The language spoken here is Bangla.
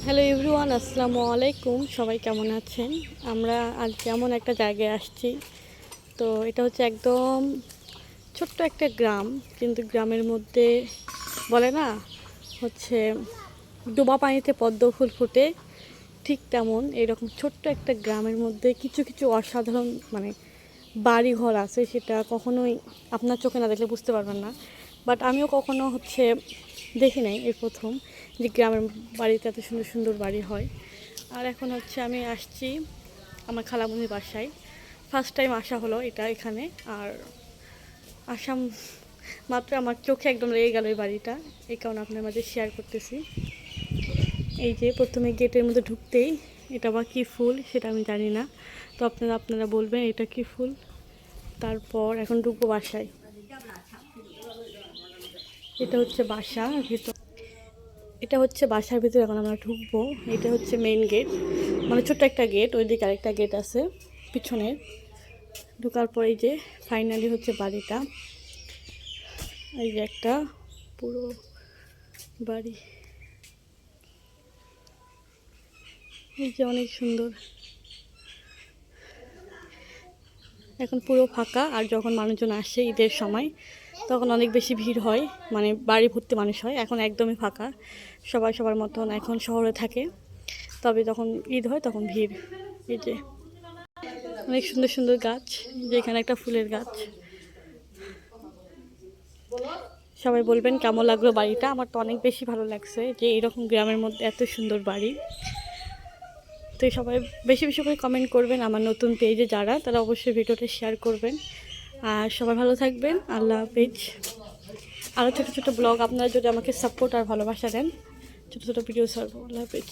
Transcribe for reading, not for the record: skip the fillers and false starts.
হ্যালো এভরিওয়ান, আসসালামু আলাইকুম। সবাই কেমন আছেন? আমরা আজ এমন একটা জায়গায় আসছি। তো এটা হচ্ছে একদম ছোট্ট একটা গ্রাম, কিন্তু গ্রামের মধ্যে বলে না হচ্ছে ডোবা পানিতে পদ্ম ফুল ফোটে, ঠিক তেমন এরকম ছোট্ট একটা গ্রামের মধ্যে কিছু কিছু অসাধারণ বাড়ি ঘর আছে, সেটা কখনোই আপনার চোখে না দেখলে বুঝতে পারবেন না। বাট আমিও কখনো দেখি নাই, এই প্রথম যে গ্রামের বাড়িতে এত সুন্দর সুন্দর বাড়ি হয়। আর এখন আমি আসছি আমার খালামুনির বাসায়। ফার্স্ট টাইম আসা হলো এটা এখানে। আর আসাম মাত্র আমার চোখে একদম লেগে গেল এই বাড়িটা, এই কারণে আপনার মাঝে শেয়ার করতেছি। এই যে প্রথমে গেটের মধ্যে ঢুকতেই এটা আবার কী ফুল সেটা আমি জানি না, তো আপনারা বলবেন এটা কী ফুল। তারপর এখন ঢুকবো বাসায়। এটা হচ্ছে বাসার ভিতর, বাসার ভিতরে এখন আমরা ঢুকবো। এটা হচ্ছে মেইন গেট, ছোট্ট একটা গেট, ওইদিকে আরেকটা গেট আছে পিছনে। ঢোকার পর এই যে ফাইনালি হচ্ছে বাড়িটা। এই যে একটা পুরো বাড়ি, এই যে অনেক সুন্দর। এখন পুরো ফাঁকা, আর যখন মানুষজন আসে ঈদের সময় তখন অনেক বেশি ভিড় হয়, বাড়ি ভর্তি মানুষ হয়। এখন একদমই ফাঁকা, সবাই সবার মতন এখন শহরে থাকে। তবে যখন ঈদ হয় তখন ভিড়। এই যে অনেক সুন্দর সুন্দর গাছ, যে এখানে একটা ফুলের গাছ। সবাই বলবেন কেমন লাগলো বাড়িটা। আমার তো অনেক বেশি ভালো লাগছে যে এরকম গ্রামের মধ্যে এত সুন্দর বাড়ি। তো সবাই বেশি বেশি করে কমেন্ট করবেন, আমার নতুন পেজে যারা, তারা অবশ্যই ভিডিওটা শেয়ার করবেন। আর সবাই ভালো থাকবেন। আল্লাহ হাফেজ। আরও ছোটো ছোটো ব্লগ আপনারা যদি আমাকে সাপোর্ট আর ভালোবাসা দেন, ছোটো ছোটো ভিডিও ছাড়বো। আল্লাহ হাফেজ।